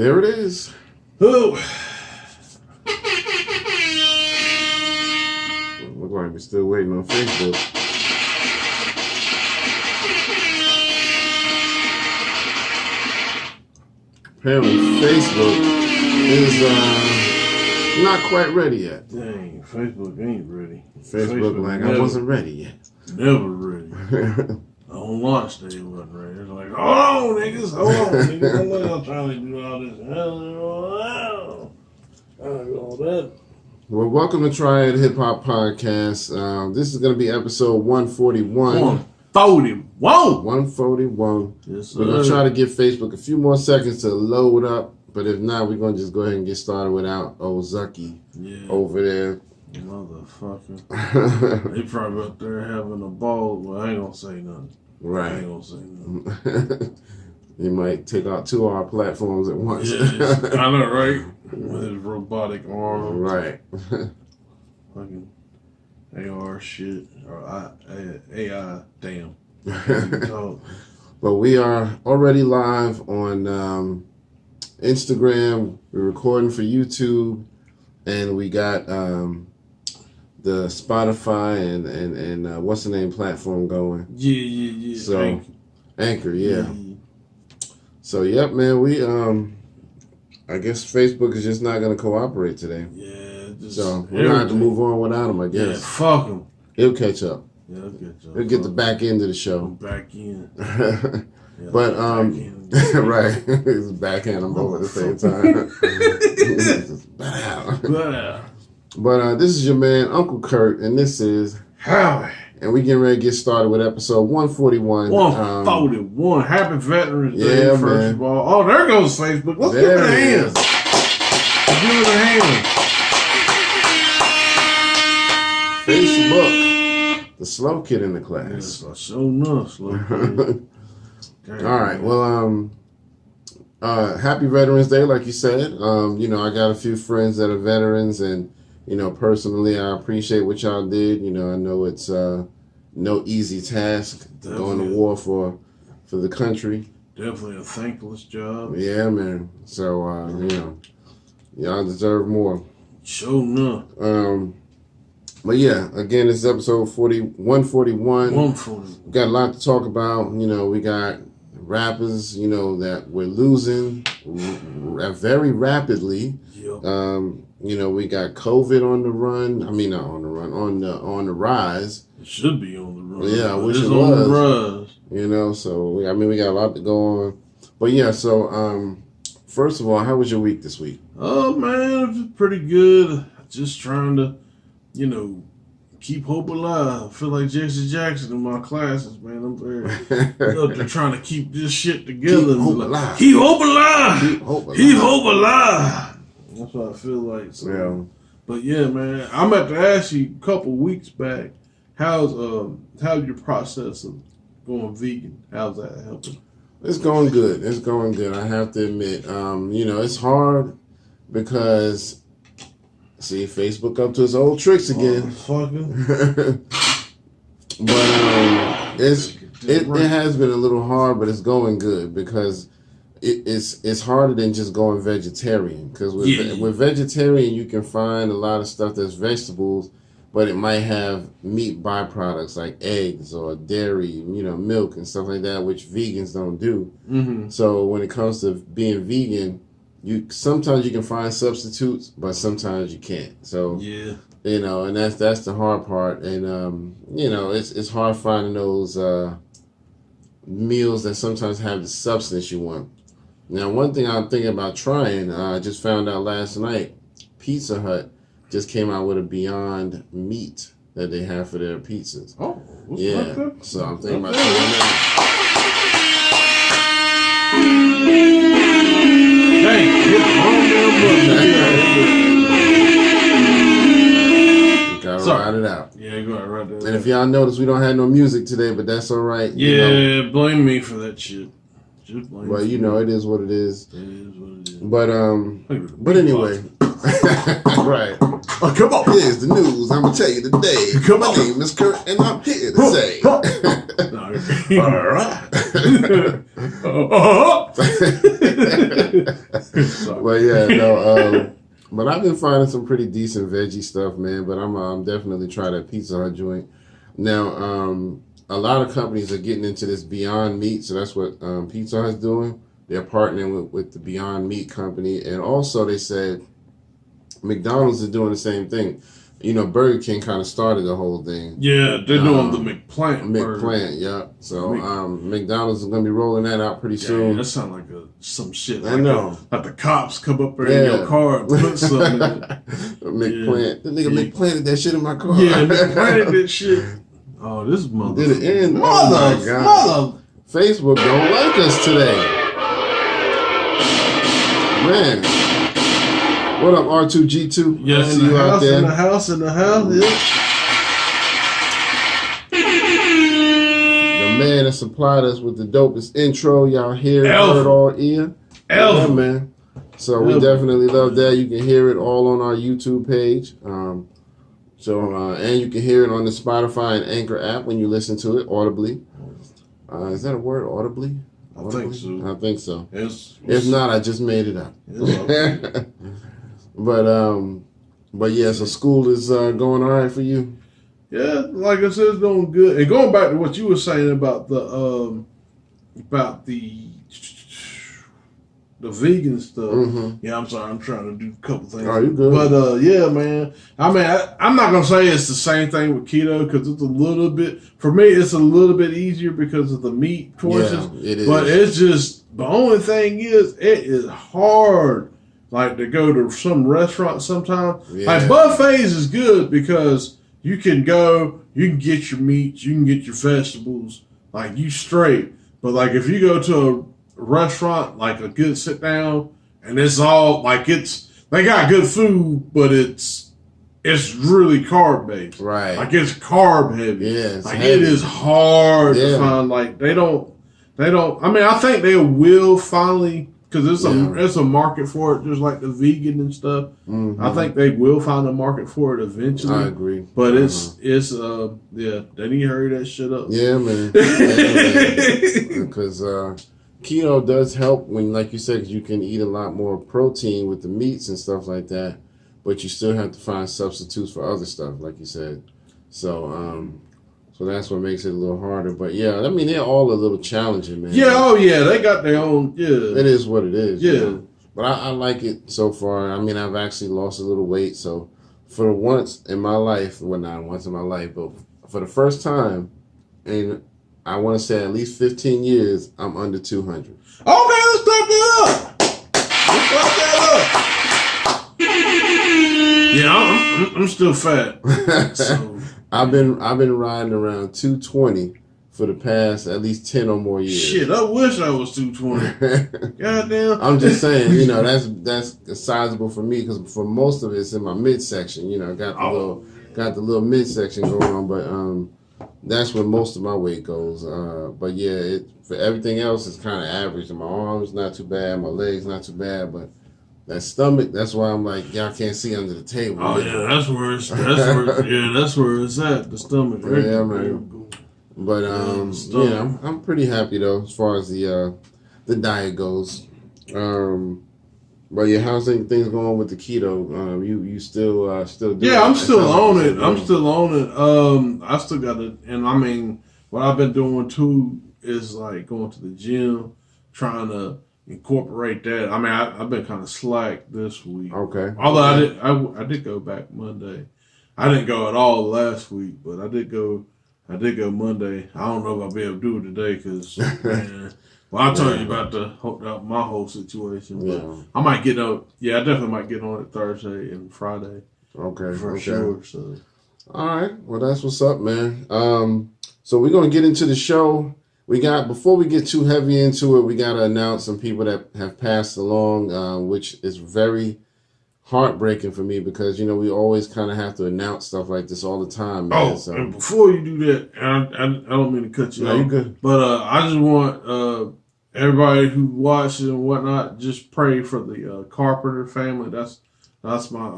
There it is. Oh. Look like we're still waiting on Facebook. Apparently Facebook is not quite ready yet. Dang, Facebook ain't ready. Facebook like, I wasn't ready yet. Never ready. On launch day, it wasn't ready. It's like, hold on, niggas. Hold on, niggas. I'm trying to do all this. All that. Well, welcome to Triad Hip Hop Podcast. This is going to be episode 141. 141. 141. Yes, sir. We're going to try to give Facebook a few more seconds to load up. But if not, we're going to just go ahead and get started without old Zucky over there. Motherfucker. They probably up there having a ball. Well, I ain't going to say nothing. Right. I ain't going to say nothing. You might take out two of our platforms at once. Yes, I know, right? With his robotic arm. Right. Fucking AR shit. Or AI, damn. But we are already live on Instagram. We're recording for YouTube. And we got the Spotify and what's the name platform going? Yeah. So Anchor, yeah. So yep, man, we I guess Facebook is just not gonna cooperate today. Yeah, so we're gonna have to move on without him, I guess. Yeah, fuck him. He'll catch up. Yeah, he'll catch up. He'll get the back end of the show. Back in. Yeah, but right, it's backhand them both at the same time. But this is your man Uncle Kurt, and this is Howie. And we getting ready to get started with episode 141. 141. Happy Veterans Day, first of all. Oh, there goes Facebook. Let's give it a hand. Give it a hand. Facebook. The slow kid in the class. Yes, sure enough, slow kid. All right. Well, happy Veterans Day, like you said. I got a few friends that are veterans, and personally, I appreciate what y'all did. I know it's no easy task going to war for the country. Definitely a thankless job. Yeah, man. So, y'all deserve more. Sure enough. But yeah, again, this is episode 141. 141. We got a lot to talk about. We got rappers, that we're losing very rapidly. Yep. We got COVID on the run. I mean, not on the run, on the rise. It should be on the run. Yeah, I wish it was. On the rise. So we got a lot to go on. But yeah, so first of all, how was your week this week? Oh man, it was pretty good. Just trying to, keep hope alive. I feel like Jesse Jackson in my classes, man. I'm very up there trying to keep this shit together. Keep hope alive. Keep hope alive. Keep hope alive. Keep hope alive. That's what I feel like. So. Yeah. But yeah, man, I'm at to ask you a couple weeks back, how's your process of going vegan? How's that helping? It's going good. It's going good. I have to admit, it's hard because see Facebook up to its old tricks again. But it has been a little hard, but it's going good because it's harder than just going vegetarian. Because with vegetarian, you can find a lot of stuff that's vegetables, but it might have meat byproducts like eggs or dairy, milk and stuff like that, which vegans don't do. Mm-hmm. So when it comes to being vegan, sometimes you can find substitutes, but sometimes you can't. So yeah, and that's the hard part. And it's hard finding those meals that sometimes have the substance you want. Now, one thing I'm thinking about trying, I just found out last night, Pizza Hut just came out with a Beyond Meat that they have for their pizzas. Oh, yeah. So I'm thinking about trying that. Hey, hit the Gotta ride it out. Yeah, you gotta ride it out. And if y'all notice, we don't have no music today, but that's all right. Yeah, blame me for that shit. Just blame well, me. it is what it is. It is what it is. But anyway, right. Oh, come on. Here's the news I'm going to tell you today. Come My on. name is Kurt, and I'm here to say. All right. But yeah, no. But I've been finding some pretty decent veggie stuff, man. But I'm definitely trying that Pizza Hut joint. Now, a lot of companies are getting into this Beyond Meat, so that's what Pizza Hut's doing. They're partnering with the Beyond Meat company, and also they said McDonald's is doing the same thing. You know, Burger King kind of started the whole thing. Yeah, they're doing the McPlant. McPlant, yeah. So McDonald's is gonna be rolling that out pretty soon. Yeah, that sounds like some shit. I know. Like the cops come up there in your car and put something in it. McPlant. The nigga McPlanted that shit in my car. Yeah, McPlanted that shit. Oh, this mother. Did it end? Mother. Facebook don't like us today. Man. What up, R2G2? Yeah, I see you out there. In the house, yeah. The man that supplied us with the dopest intro, y'all hear it, Elf. heard all ear. Yeah, man. So we definitely love that. You can hear it all on our YouTube page. And you can hear it on the Spotify and Anchor app when you listen to it audibly. Is that a word, audibly? I think so. I think so. If not, I just made it up. But yeah, so school is going all right for you? Yeah, like I said, it's going good. And going back to what you were saying about the vegan stuff. Mm-hmm. Yeah, I'm sorry, I'm trying to do a couple things. Oh, you good? But yeah, man. I mean, I'm not gonna say it's the same thing with keto because it's a little bit. For me, it's a little bit easier because of the meat choices. Yeah, it is. But it's just the only thing is it is hard. Like to go to some restaurant sometimes. Yeah. Like buffets is good because you can go, you can get your meats, you can get your vegetables, like you straight. But like if you go to a restaurant, like a good sit down, and it's all like they got good food, but it's really carb based. Right. Like it's carb heavy. Yeah. Like heavy. It is hard to find. Like they don't. I mean, I think they will finally. Because there's a market for it, just like the vegan and stuff. Mm-hmm. I think they will find a market for it eventually. I agree. But they need to hurry that shit up. Yeah, man. Because keto does help when, like you said, 'cause you can eat a lot more protein with the meats and stuff like that. But you still have to find substitutes for other stuff, like you said. So that's what makes it a little harder. But yeah, I mean, they're all a little challenging, man. Yeah, oh yeah, they got their own, yeah. It is what it is. Yeah. You know? But I like it so far. I mean, I've actually lost a little weight. So for once in my life, well, not once in my life, but for the first time in, I want to say at least 15 years, I'm under 200. Okay, let's start that up. Yeah, I'm still fat. So. I've been riding around 220 for the past at least 10 or more years. Shit, I wish I was 220. Goddamn. I'm just saying, you know, that's sizable for me because for most of it's in my midsection. You know, got the little midsection going on, but that's where most of my weight goes. But yeah, for everything else, it's kind of average. And my arms not too bad, my legs not too bad, but that stomach, that's why I'm like, y'all can't see under the table. Oh yeah, that's where it's at. The stomach. Yeah, man. But yeah, I'm pretty happy though as far as the diet goes. But yeah, how's things going with the keto? You still doing Yeah, I'm still on it. I still got it, and I mean, what I've been doing too is like going to the gym, trying to incorporate that. I mean, I've been kind of slack this week. Okay. Although I did go back Monday. I didn't go at all last week, but I did go Monday. I don't know if I'll be able to do it today because, man. Well, I'll tell you about my whole situation. But I might get on. Yeah, I definitely might get on it Thursday and Friday. Okay. For sure. So. All right. Well, that's what's up, man. So we're gonna get into the show. Before we get too heavy into it, we got to announce some people that have passed along, which is very heartbreaking for me because, you know, we always kind of have to announce stuff like this all the time, man. Oh, and before you do that, I don't mean to cut you off. No, you're good. But I just want everybody who watches and whatnot, just pray for the Carpenter family. That's That's my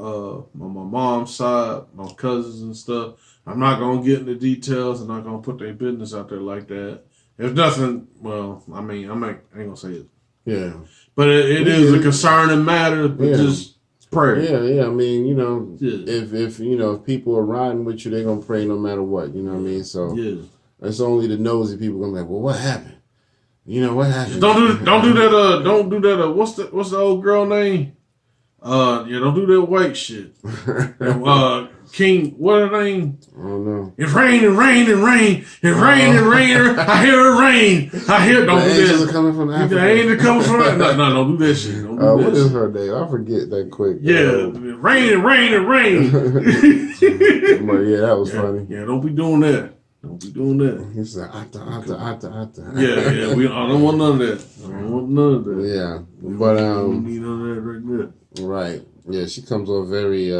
mom's side, my cousins and stuff. I'm not gonna get into details. I'm not gonna put their business out there like that. If nothing, well, I mean, I ain't gonna say it. Yeah. But it is a concerning matter, but just prayer. Yeah. I mean, if people are riding with you, they're gonna pray no matter what. You know what I mean? So it's only the nosy people gonna be like, well, what happened? You know what happened? Don't do that. What's the old girl name? Don't do that white shit. King, what her name? I don't know. It's rain and rain and rain. It's rain and rain. I hear it rain. Don't do that. Are coming from Africa. The angels coming from No, don't do that shit. Don't do that what shit. is her name? I forget that quick. Yeah, rain and rain and rain. But yeah, that was funny. Yeah, don't be doing that. Don't be doing that. He said, "Atta." Yeah. I don't want none of that. Yeah, but we don't need none of that right there. Right. Yeah, she comes off very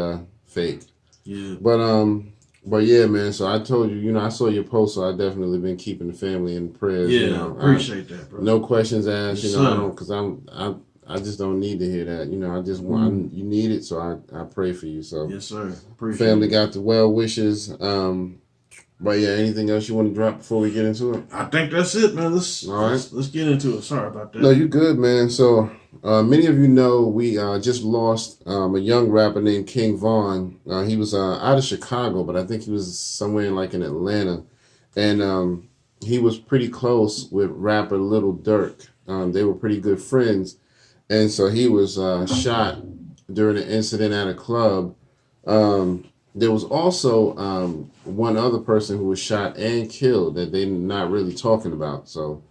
fake. Yeah. But yeah, man. So I told you, I saw your post, so I definitely been keeping the family in prayers. Yeah, appreciate that, bro. No questions asked. Yes, I don't, because I just don't need to hear that. I just want you need it, so I pray for you. So yes, sir. Appreciate family it. got the well wishes. But yeah, anything else you want to drop before we get into it? I think that's it, man. Let's get into it. Sorry about that. No, you good, man. So many of you know we just lost a young rapper named King Von. He was out of Chicago, but I think he was somewhere in Atlanta, and he was pretty close with rapper Little Durk. They were pretty good friends, and so he was shot during an incident at a club. There was also one other person who was shot and killed that they're not really talking about. So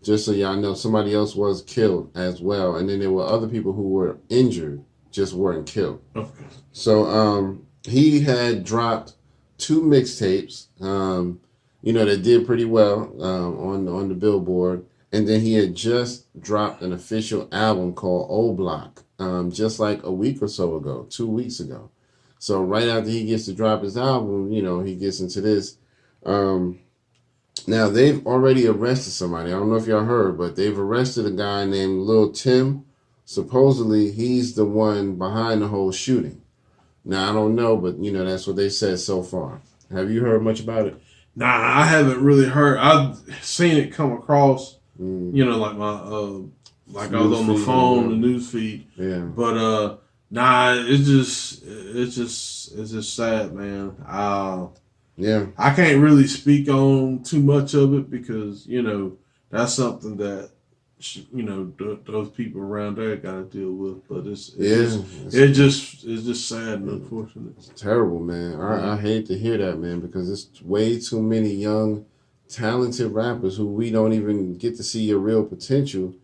just so y'all know, somebody else was killed as well. And then there were other people who were injured, just weren't killed. Okay. So he had dropped 2 mixtapes, that did pretty well on the Billboard. And then he had just dropped an official album called O Block, just like a week or so ago, 2 weeks ago. So right after he gets to drop his album, he gets into this. Now, they've already arrested somebody. I don't know if y'all heard, but they've arrested a guy named Lil Tim. Supposedly, he's the one behind the whole shooting. Now, I don't know, but, that's what they said so far. Have you heard much about it? Nah, I haven't really heard. I've seen it come across, like my, like I was on my phone, the news feed. Yeah. But, nah, it's just sad, man. Yeah. I can't really speak on too much of it because, that's something that, those people around there got to deal with. But it's just sad and unfortunate. It's terrible, man. I hate to hear that, man, because it's way too many young, talented rappers who we don't even get to see your real potential.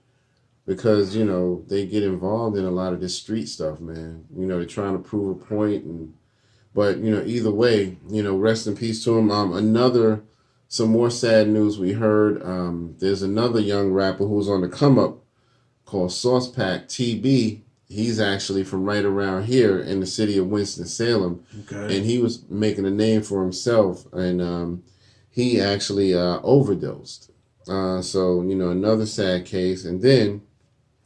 Because, they get involved in a lot of this street stuff, man. They're trying to prove a point. But, either way, rest in peace to him. Some more sad news we heard. There's another young rapper who's on the come up called Sauce Pack TB. He's actually from right around here in the city of Winston-Salem. Okay. And he was making a name for himself. And he actually overdosed. So, another sad case. And then,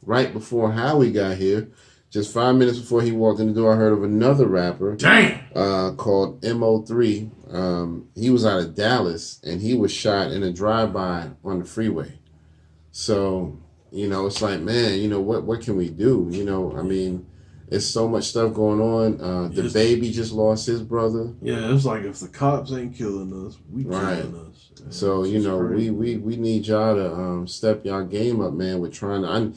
right before Howie got here, just 5 minutes before he walked in the door, I heard of another rapper called MO3. He was out of Dallas, and he was shot in a drive-by on the freeway. So, it's like, man, what can we do? I mean, it's so much stuff going on. The baby just lost his brother. Yeah, it's like if the cops ain't killing us, we killing us. So, we need y'all to step y'all game up, man, with trying to... I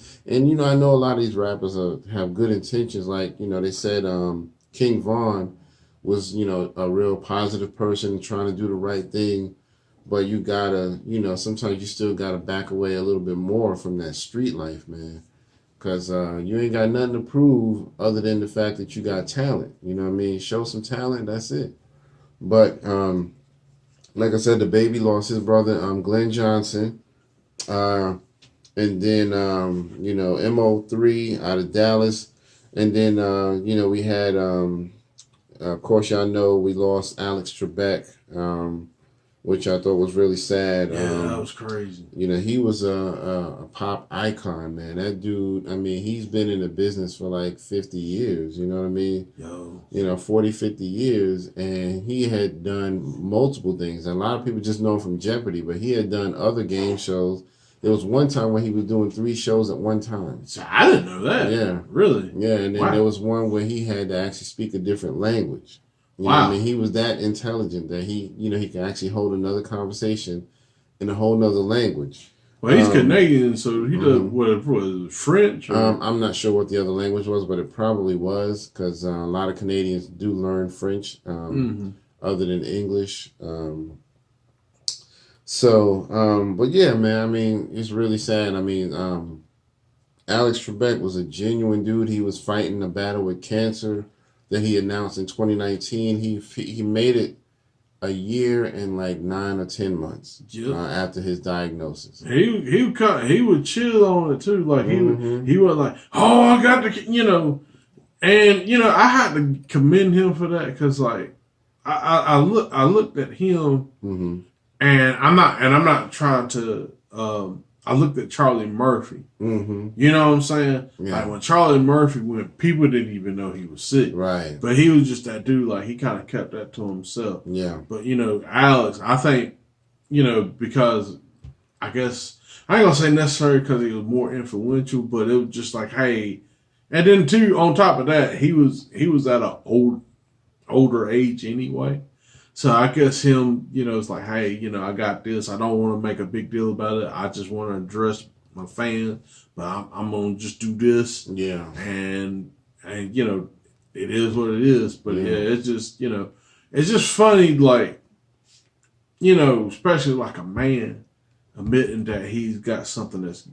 know a lot of these rappers have good intentions. Like, they said King Von was, a real positive person trying to do the right thing. But you gotta, sometimes you still gotta back away a little bit more from that street life, man. Because you ain't got nothing to prove other than the fact that you got talent. You know what I mean? Show some talent, that's it. But... like I said, the baby lost his brother, Glenn Johnson. And then, MO3 out of Dallas. And then, we had, of course, y'all know we lost Alex Trebek. which I thought was really sad. Yeah, that was crazy. You know, he was a pop icon, man. That dude, I mean, he's been in the business for like 50 years, you know what I mean? Yo. You know, 40, 50 years, and he had done multiple things. A lot of people just know him from Jeopardy, but he had done other game shows. There was one time when he was doing 3 shows at one time. So I didn't know that. Yeah. Really? Yeah, and then there was one where he had to actually speak a different language. You know what I mean? He was that intelligent that he could actually hold another conversation in a whole nother language. Well, he's Canadian, so he does, what was it, French? Or? I'm not sure what the other language was, but it probably was, because a lot of Canadians do learn French other than English. But yeah, man, I mean, it's really sad. I mean, Alex Trebek was a genuine dude. He was fighting a battle with cancer that he announced in 2019. He made it a year and like 9 or 10 months after his diagnosis. He would chill on it too. Like he was like, oh, I got to, and I had to commend him for that, because like I looked at him and I'm not trying to. I looked at Charlie Murphy. You know what I'm saying? Yeah. Like when Charlie Murphy went, people didn't even know he was sick. Right. But he was just that dude. Like he kind of kept that to himself. Yeah. But Alex, I think, because I guess I ain't gonna say necessarily because he was more influential, but it was just like, hey, and then too on top of that, he was at an older age anyway. So I guess him, it's like, hey, I got this. I don't want to make a big deal about it. I just want to address my fans, but I'm going to just do this. Yeah. And it is what it is. But yeah, it's just, it's just funny, like, especially like a man admitting that he's got something that's,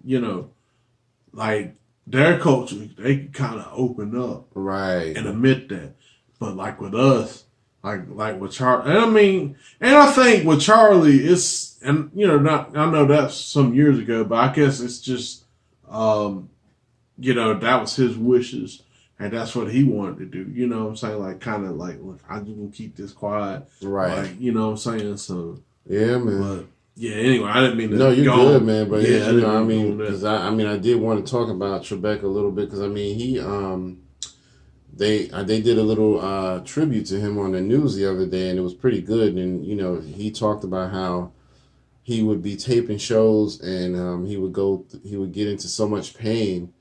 like their culture, they can kind of open up. Right. And admit that. But like with us, like with Charlie, and I think with Charlie, it's, and I know that's some years ago, but I guess it's just, that was his wishes, and that's what he wanted to do. You know what I'm saying? Like, kind of like, look, I'm just gonna keep this quiet, right? Like, you know what I'm saying? So yeah, man. But yeah, anyway, I didn't mean to. No, you're good, man. But yeah, because I did want to talk about Trebek a little bit, because he They did a little tribute to him on the news the other day, and it was pretty good. And he talked about how he would be taping shows, and he would get into so much pain,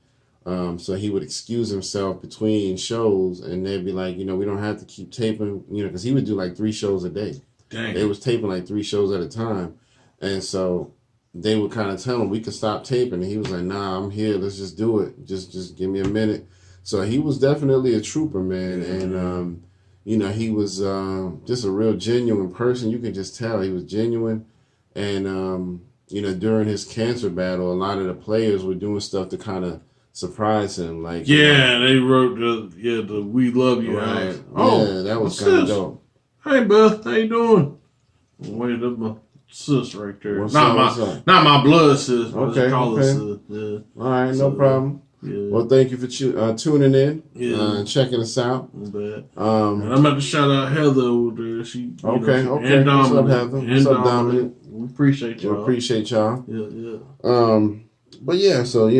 so he would excuse himself between shows, and they'd be like, we don't have to keep taping, because he would do like 3 shows a day. Dang. They was taping like 3 shows at a time, and so they would kind of tell him we could stop taping, and he was like, nah, I'm here, let's just do it, just give me a minute. So he was definitely a trooper, man, and he was just a real genuine person. You could just tell he was genuine, and during his cancer battle, a lot of the players were doing stuff to kind of surprise him, like they wrote the "We Love You" right. Oh, yeah, that was kind of dope. Hey, Beth, how you doing? Wait up, my sis right there. What's not my blood sis. Okay. Sis. Yeah. All right, no problem. Yeah. Well, thank you for tuning in and checking us out. And I'm about to shout out Heather over there. She okay. And Dominic. What's up, Heather? What's up, Dominic? We appreciate y'all. We appreciate y'all. Yeah. But yeah, so he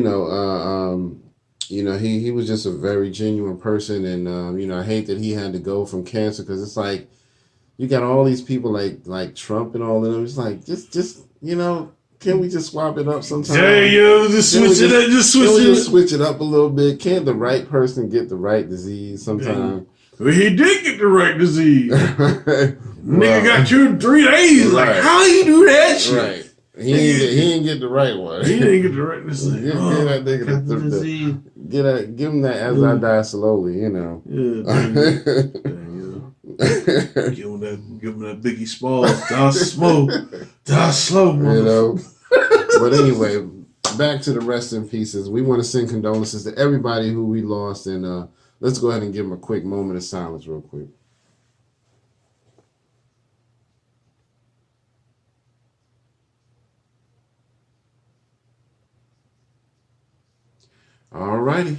was just a very genuine person, and I hate that he had to go from cancer, because it's like you got all these people like Trump and all of them. It's like just can we just swap it up sometime? Yeah, just switch it up. Just switch it up a little bit. Can't the right person get the right disease sometime? Well, he did get the right disease. Nigga got cured in 3 days. Right. Like, how you do that shit? Right. He didn't get the right one. He didn't get the right disease. Give that nigga the disease. Give him that as I die slowly, Yeah. Give him that Biggie Smalls. Die slow, mother. But anyway, back to the rest in pieces. We want to send condolences to everybody who we lost, and let's go ahead and give them a quick moment of silence real quick. All righty.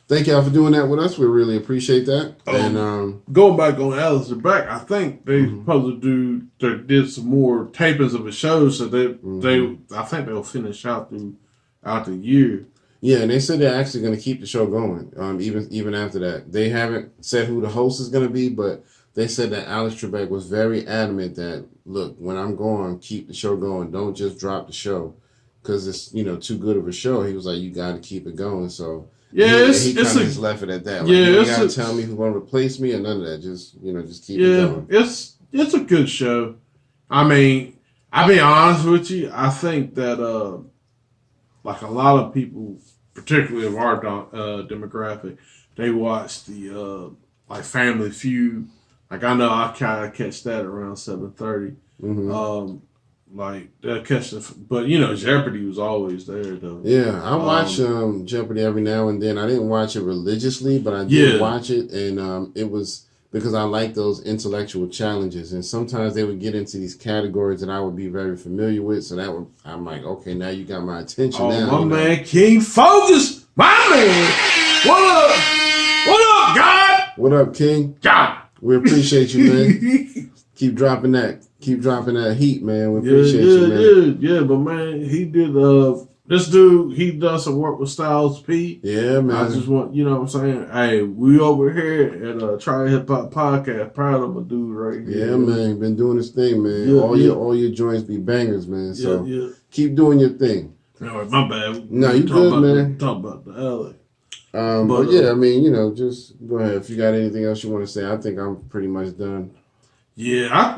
thank y'all for doing that with us. We really appreciate that. And going back on Alistair Back, I think they supposed to did some more tapings of a show, so I think they'll finish out the year. Yeah, and they said they're actually going to keep the show going, even after that. They haven't said who the host is going to be, but they said that Alex Trebek was very adamant that, look, when I'm gone, keep the show going. Don't just drop the show because it's, too good of a show. He was like, you got to keep it going. So he kind of just left it at that. Like, you got to tell me who's going to replace me or none of that. Just keep it going. It's a good show. I mean, I'll be honest with you. I think that like a lot of people, particularly of our demographic, they watch the like Family Feud. Like I know I kind of catch that around 7:30. Like they'll catch but Jeopardy was always there though. Yeah, I watch Jeopardy every now and then. I didn't watch it religiously, but I did watch it, and it was because I like those intellectual challenges. And sometimes they would get into these categories that I would be very familiar with. So I'm like, okay, now you got my attention. My man, King Focus, my man. What up? What up, God? What up, King? God. We appreciate you, man. Keep dropping that heat, man. We appreciate you, man. Yeah, but man, he did this dude, he does some work with Styles P. Yeah, man. I just want, what I'm saying? Hey, we over here at Try Hip Hop Podcast. Proud of my dude right here. Yeah, man. Been doing his thing, man. All your joints be bangers, man. So keep doing your thing. All right, my bad. No, you good, man. Talk about the alley. But yeah, I mean, just go ahead. If you got anything else you want to say, I think I'm pretty much done. Yeah,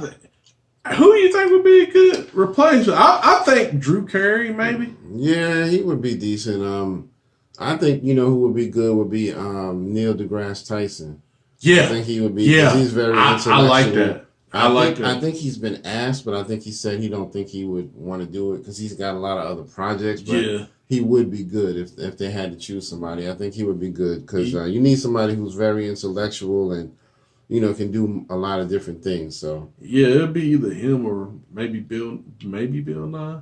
who do you think would be a good replacement? I think Drew Carey, maybe. Yeah, he would be decent. I think who would be good would be Neil deGrasse Tyson. Yeah, I think he would be. Yeah, he's very intellectual. I like that. I think he's been asked, but I think he said he don't think he would want to do it because he's got a lot of other projects. But he would be good if they had to choose somebody. I think he would be good because you need somebody who's very intellectual and can do a lot of different things. So yeah, it'd be either him or maybe Bill Nye.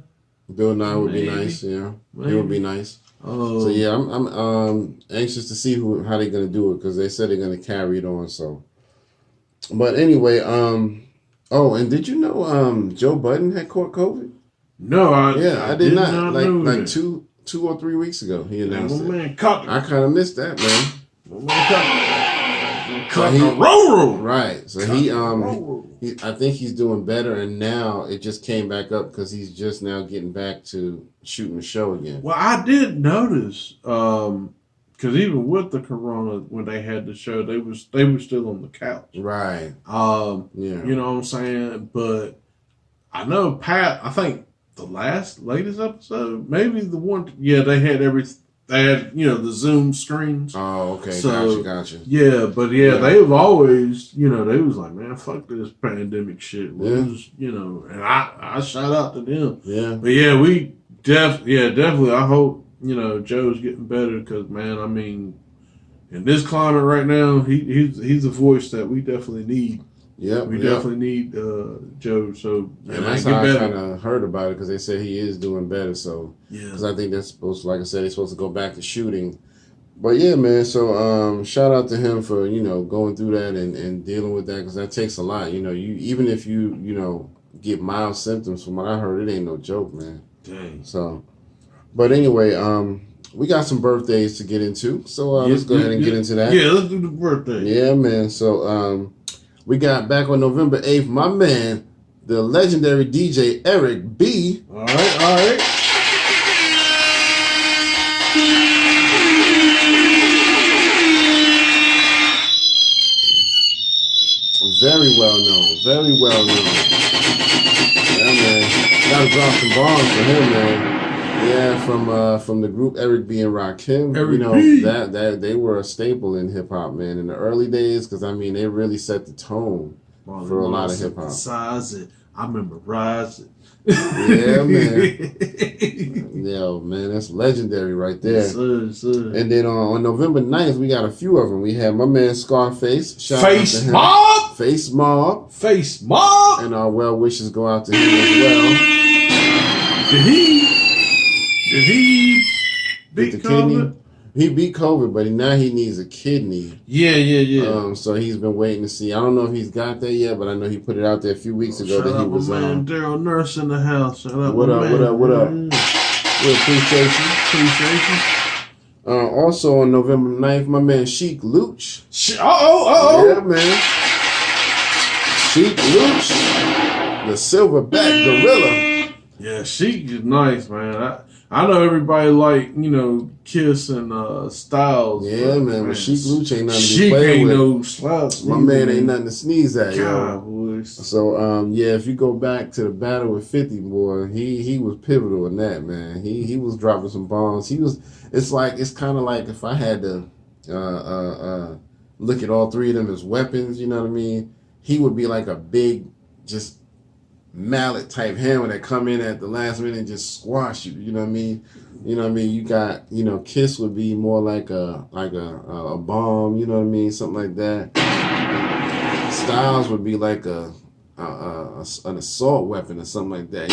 Bill Nye would be nice. Yeah, he would be nice. So yeah, I'm anxious to see how they're gonna do it because they said they're gonna carry it on. So, but anyway, and did you know Joe Budden had caught COVID? No, I did not. Like 2 or 3 weeks ago, he announced it. Man, I kind of missed that, man. Right. So I think he's doing better, and now it just came back up because he's just now getting back to shooting the show again. Well, I did notice because even with the corona, when they had the show, they were still on the couch. Right. Yeah. You know what I'm saying? But I know Pat. I think the latest episode, maybe the one. Yeah, they had everything. They had, the Zoom screens. Oh, okay. So, gotcha. Yeah, but they've always, they was like, man, fuck this pandemic shit. And I shout out to them. Yeah. But yeah, definitely. I hope, Joe's getting better because, man, I mean, in this climate right now, he's a voice that we definitely need. Yeah, we definitely need Joe. So and that's how I kind of heard about it because they said he is doing better. So because I think that's supposed to, like I said, they're supposed to go back to shooting. But yeah, man. So shout out to him for going through that and dealing with that because that takes a lot. You even if you get mild symptoms, from what I heard, it ain't no joke, man. Dang. So, but anyway, we got some birthdays to get into. So let's go ahead and get into that. Yeah, let's do the birthday. Yeah, man. So we got back on November 8th, my man, the legendary DJ Eric B. All right. Very well known. Yeah, man. Gotta drop some bombs for him, man. Yeah, from the group Eric B and Rakim. That they were a staple in hip hop, man, in the early days, because they really set the tone for a lot of hip hop. I remember Rise. Yeah, man. Yo, man, that's legendary right there. Yes, sir. And then on November 9th, we got a few of them. We had my man Scarface. Shout Face out to him. Face Mob. And our well wishes go out to him as well. Did he beat the kidney? he beat COVID, but now he needs a kidney. Yeah. So he's been waiting to see. I don't know if he's got that yet, but I know he put it out there a few weeks ago Shout that he out was my man Daryl Nurse in the house. Shout out What my up? man. What up? What up? We appreciate you. Appreciate you. Also on November 9th, my man Sheik Luch. Oh. Yeah, man. Sheik Luch, the silverback gorilla. Yeah, Sheik is nice, man. I know everybody like, Kiss and Styles. Yeah, man, but Sheik Luch ain't nothing to be Sheik played ain't with. no slouch. My man ain't nothing to sneeze at, yo. Boys. So, if you go back to the battle with 50, boy, he was pivotal in that, man. He was dropping some bombs. It's kind of like if I had to look at all three of them as weapons, you know what I mean? He would be like a big, just mallet type hammer that come in at the last minute and just squash you. You know what I mean? You got, Kiss would be more like a bomb. You know what I mean? Something like that. Styles would be like an assault weapon or something like that.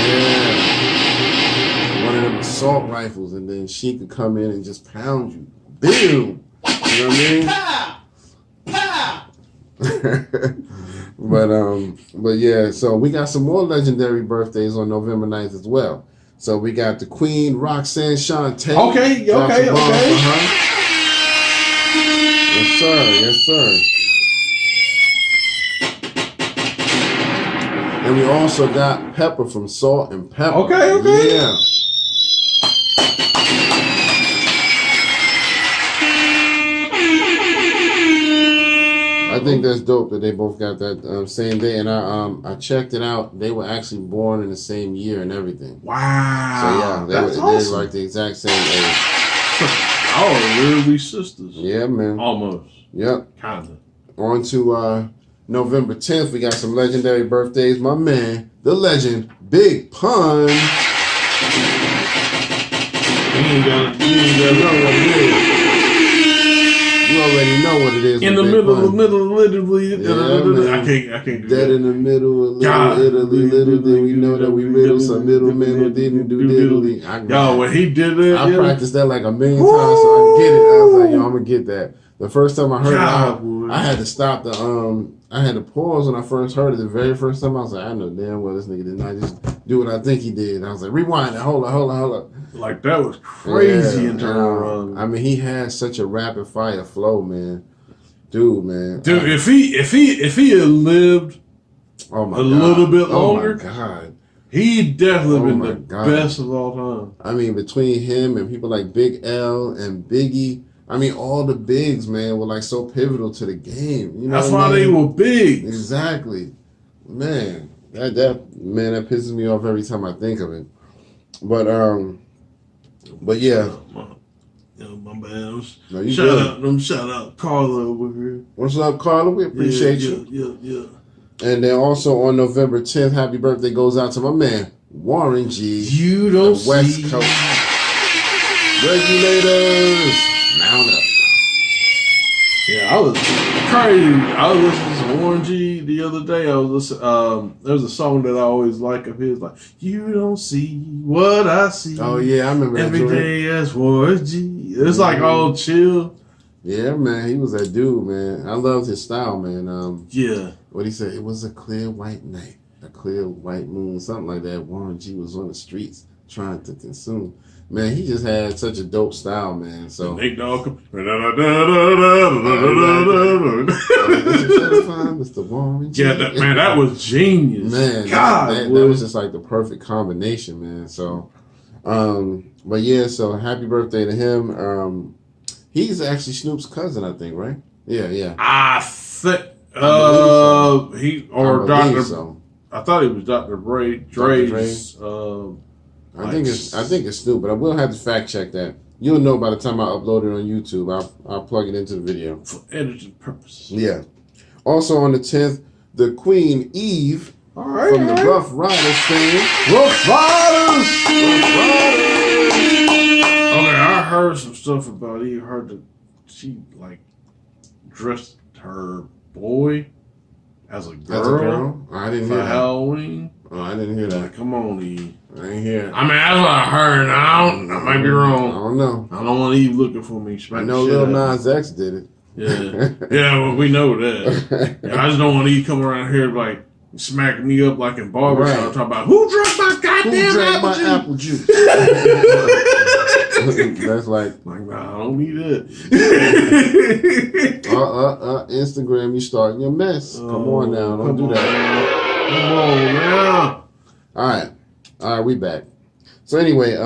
Yeah. One of them assault rifles, and then she could come in and just pound you. Boom. You know what I mean? But yeah, so we got some more legendary birthdays on November 9th as well. So we got the Queen Roxanne Shante. Okay. Yes, sir. And we also got Pepper from Salt and Pepper. Okay. Yeah. I think that's dope that they both got that same day, and I checked it out. They were actually born in the same year and everything. Wow. So yeah, that's awesome. They're like the exact same age. Oh, literally sisters. Yeah, man. Almost. Yep. Kinda. On to November 10th, we got some legendary birthdays. My man, the legend, Big Pun. You already know what it is. In the middle, literally. Yeah, I can't do that. In the middle of Italy, little did we know that we riddled some middlemen who didn't do diddly. When he did it, I practiced that like a million times so I can get it. I was like, I'm gonna get that. The first time I heard it, I had to stop I had to pause when I first heard it. The very first time I was like, I know damn well this nigga did not just do what I think he did. And I was like, rewind it, hold on. Like that was crazy in terms. I mean, he has such a rapid fire flow, man. Dude, if he had lived a little bit longer, he definitely been the best of all time. I mean, between him and people like Big L and Biggie, I mean, all the bigs, man, were like so pivotal to the game. You know that's why they were big. Exactly, man. That pisses me off every time I think of it. But yeah. My man. Shout out Carla over here. What's up, Carla? We appreciate you. Yeah. And then also on November 10th, happy birthday goes out to my man, Warren G. You don't the West Coast Regulators. Mount up. Yeah, I was crazy. I was listening to Warren G the other day. I was listening. There's a song that I always like of his, like "You Don't See What I See." Oh yeah, I remember that. Every day as Warren G. It's like all chill. Yeah, man, he was that dude, man. I loved his style, man. Yeah. What he said, it was a clear white night, a clear white moon, something like that. Warren G was on the streets trying to consume. Man, he just had such a dope style, man. So Nate Dogg. Mr. Warren G. Yeah, that was genius. Man, that was just like the perfect combination, man. So, but yeah, so happy birthday to him. He's actually Snoop's cousin, I think, right? Yeah. I think he or Dr. So. I thought he was Dr. Dre's. I think it's Snoop, but I will have to fact check that. You'll know by the time I upload it on YouTube. I'll plug it into the video for editing purposes. Yeah. Also on the 10th, the Queen Eve from the Rough Riders fame. Rough Riders. Okay, I heard some stuff about Eve. Heard that she like dressed her boy as a girl. I didn't hear that. Halloween. Oh, I didn't hear that. Like, come on, Eve. I ain't hear. I mean, that's what I heard. I might be wrong. I don't know. I don't want Eve looking for me. I know Lil Nas X did it. Yeah. Yeah, well, we know that. Yeah, I just don't want Eve coming around here like smacking me up like in barbershop talking about who drank my goddamn apple juice? That's like nah, I don't need that. Instagram, you starting your mess. Come on now, don't do that. Come on now. All right, we back. So anyway,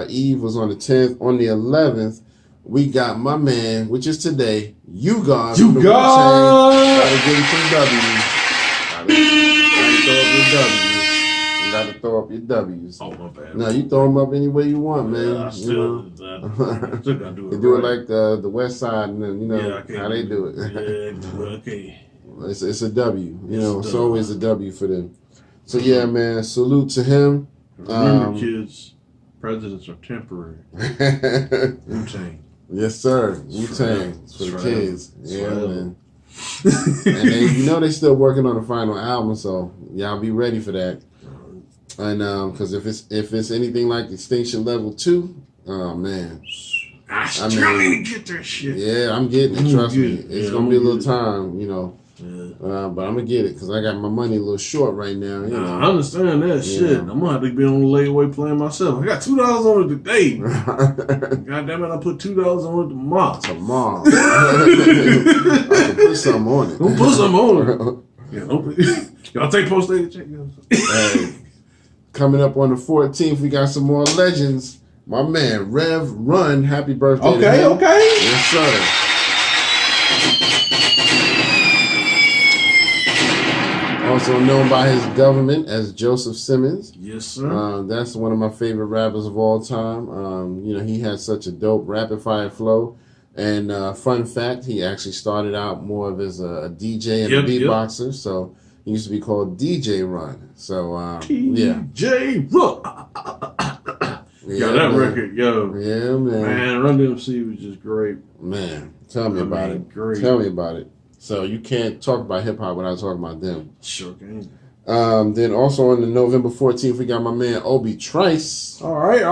Eve was on the 10th. On the 11th, we got my man, which is today, You God. You God. Gotta give him some W's. Gotta throw up your W's. Oh, my bad. No, you throw them up any way you want, man. Yeah, I still gotta do it. You do it like the West Side, and then how they do it. Yeah, okay. It's a W. It's always a W for them. So yeah, man. Salute to him. Remember, kids, presidents are temporary. Wu-Tang. Yes, sir. Wu-Tang for the kids. Yeah, man. And they still working on the final album, so y'all be ready for that. And because if it's anything like Extinction Level 2, oh man. I still need to get that shit. Yeah, I'm getting it. Trust me. It's gonna be a little time, Yeah. But I'm gonna get it because I got my money a little short right now. I understand that shit. I'm gonna have to be on the layaway plan myself. I got $2 on it today. God damn it! I put $2 on it tomorrow. I can put something on it. Don't put something on it. Y'all take postage check. Hey, coming up on the 14th, we got some more legends. My man Rev Run, happy birthday! Okay. Yes, sir. Also known by his government as Joseph Simmons. Yes, sir. That's one of my favorite rappers of all time. He has such a dope rapid fire flow. And fun fact, he actually started out more of as a DJ and a beatboxer. So he used to be called DJ Run. So DJ Run. Yeah, that record, yo. Yeah, man. Man, Run DMC was just great. Man, tell me about it. Great. Tell me about it. So you can't talk about hip hop without talking about them. Sure can. Then also on the November 14th, we got my man Obi Trice. All right.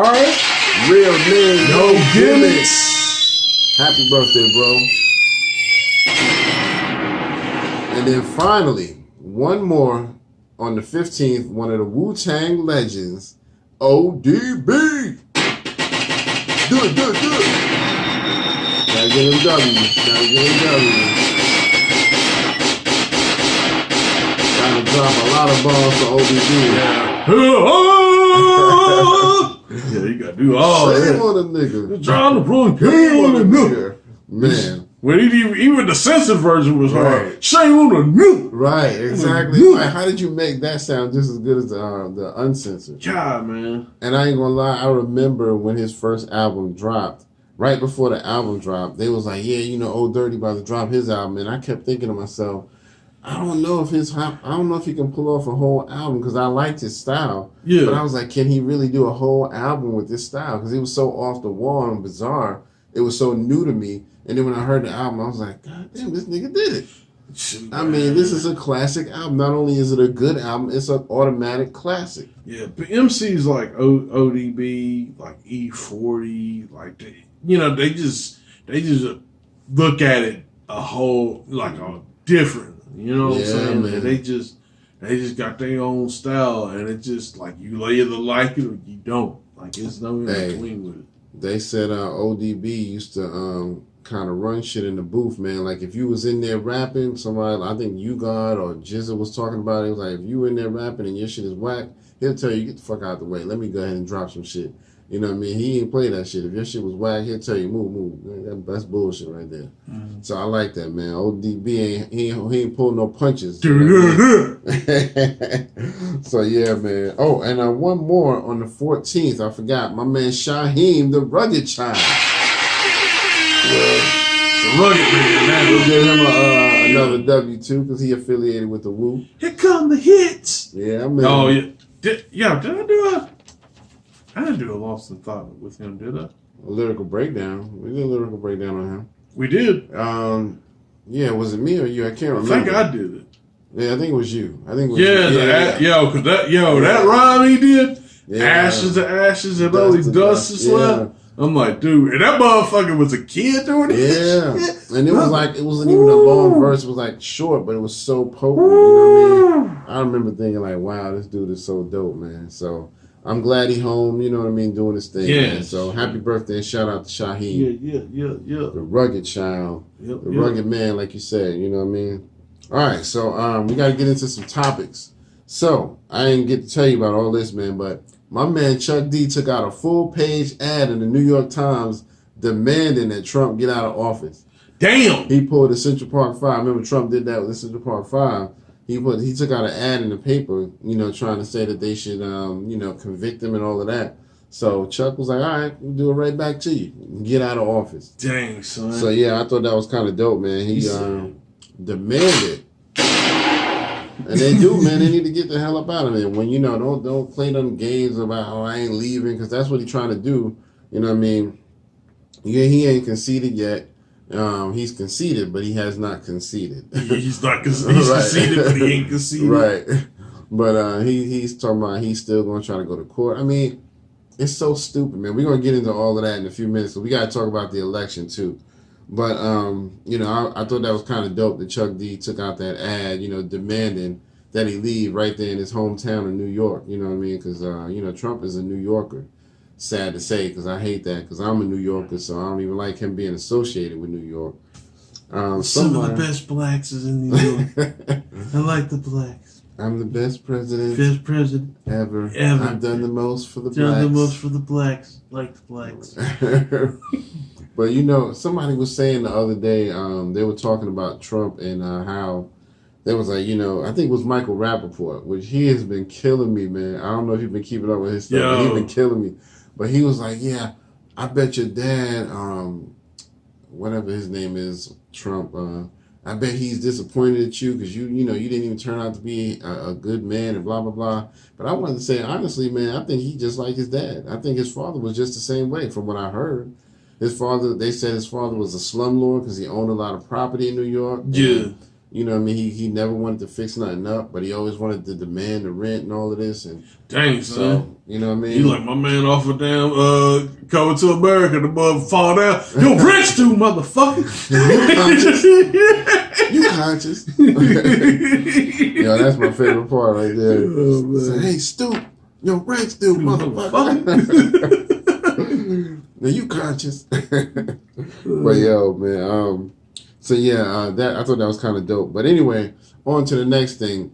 Real name, no gimmicks. Happy birthday, bro. And then finally, one more on the 15th, one of the Wu-Tang legends, ODB. Do it. Gotta get him W's. Gotta drop a lot of balls for ODB. Yeah, you gotta do all that. Shame on a nigga. Trying to run game on a nigga. Man. When even the censored version was hard. Shame on a nigga. Right, exactly. Like, how did you make that sound just as good as the uncensored? God, man. And I ain't gonna lie, I remember when his first album dropped. Right before the album dropped, they was like, "Yeah, Old Dirty about to drop his album," and I kept thinking to myself, I don't know if he can pull off a whole album because I liked his style. Yeah. But I was like, can he really do a whole album with this style? Because it was so off the wall and bizarre. It was so new to me. And then when I heard the album, I was like, God damn, this nigga did it. I mean, this is a classic album. Not only is it a good album, it's an automatic classic. Yeah, but MCs like ODB, like E40, like they just look at it a whole like a different. You know what I'm saying? Man. They just got their own style, and it's just like you either like it or you don't. Like it's no in between with it. They said ODB used to kind of run shit in the booth, man. Like if you was in there rapping, somebody, I think You God or Jizza was talking about it. It was like if you in there rapping and your shit is whack, he'll tell you, get the fuck out the way. Let me go ahead and drop some shit. You know what I mean? He ain't play that shit. If your shit was whack, he'll tell you, move. That's bullshit right there. Mm-hmm. So I like that, man. ODB he ain't pulling no punches. So yeah, man. Oh, and one more on the 14th. I forgot. My man Shaheem, the Rugged Child. The Rugged Man. We'll give him another W too because he affiliated with the Wu. Here come the hits. Yeah, man. Oh yeah. Did I do I didn't do a Lost in Thought with him, did I? A lyrical breakdown. We did a lyrical breakdown on him. We did. Yeah, was it me or you? I can't remember. I think I did it. Yeah, I think it was you. I think it was you. Cause that rhyme he did, ashes to ashes and only dust is left. I'm like, dude, and that motherfucker was a kid doing this shit. And it was like, it wasn't even a long verse. It was like short, but it was so potent. You know what I mean? I remember thinking like, wow, this dude is so dope, man. So I'm glad he home, you know what I mean, doing his thing. Yeah. Man. So happy birthday and shout out to Shaheed. Yeah. The rugged child. The rugged man, like you said, you know what I mean? All right, so we got to get into some topics. So I didn't get to tell you about all this, man, but my man Chuck D took out a full-page ad in the New York Times demanding that Trump get out of office. Damn! He pulled the Central Park 5. Remember Trump did that with the Central Park 5. He took out an ad in the paper, you know, trying to say that they should, you know, convict him and all of that. So Chuck was like, all right, we'll do it right back to you. Get out of office. Dang, son. So, yeah, I thought that was kind of dope, man. He demanded. And they do, man. They need to get the hell up out of there. When, you know, don't play them games about, oh, I ain't leaving, because that's what he's trying to do. You know what I mean? Yeah, he ain't conceded yet. He's conceded, but he has not conceded. He's conceded, but he ain't conceded. Right. But he's talking about he's still going to try to go to court. I mean, it's so stupid, man. We're going to get into all of that in a few minutes. So we got to talk about the election, too. But, you know, I thought that was kind of dope that Chuck D took out that ad, you know, demanding that he leave right there in his hometown of New York. You know what I mean? Because, you know, Trump is a New Yorker. Sad to say, because I hate that, because I'm a New Yorker, so I don't even like him being associated with New York. Some of the best blacks is in New York. I like the blacks. I'm the best president. Best president ever. I've done the most for the blacks. Done the most for the blacks. Like the blacks. But, you know, somebody was saying the other day, they were talking about Trump and how there was like, you know, I think it was Michael Rappaport, which he has been killing me, man. I don't know if you've been keeping up with his stuff, but he's been killing me. But he was like, yeah, I bet your dad, whatever his name is, Trump, I bet he's disappointed at you because you know, you didn't even turn out to be a good man and blah, blah, blah. But I wanted to say, honestly, man, I think he just like his dad. I think his father was just the same way from what I heard. His father, they said his father was a slumlord because he owned a lot of property in New York. Yeah. And, you know what I mean? He never wanted to fix nothing up, but he always wanted to demand the rent and all of this. And dang, so, son. You know what I mean? You like my man off of damn Coming to America, the mother fall down. Yo, rich dude, motherfucker. You conscious. Yo, that's my favorite part right there. Oh, say, hey, Stu. Yo, rich dude, motherfucker. Now you conscious. But yo, man, so yeah, that I thought that was kind of dope. But anyway, on to the next thing.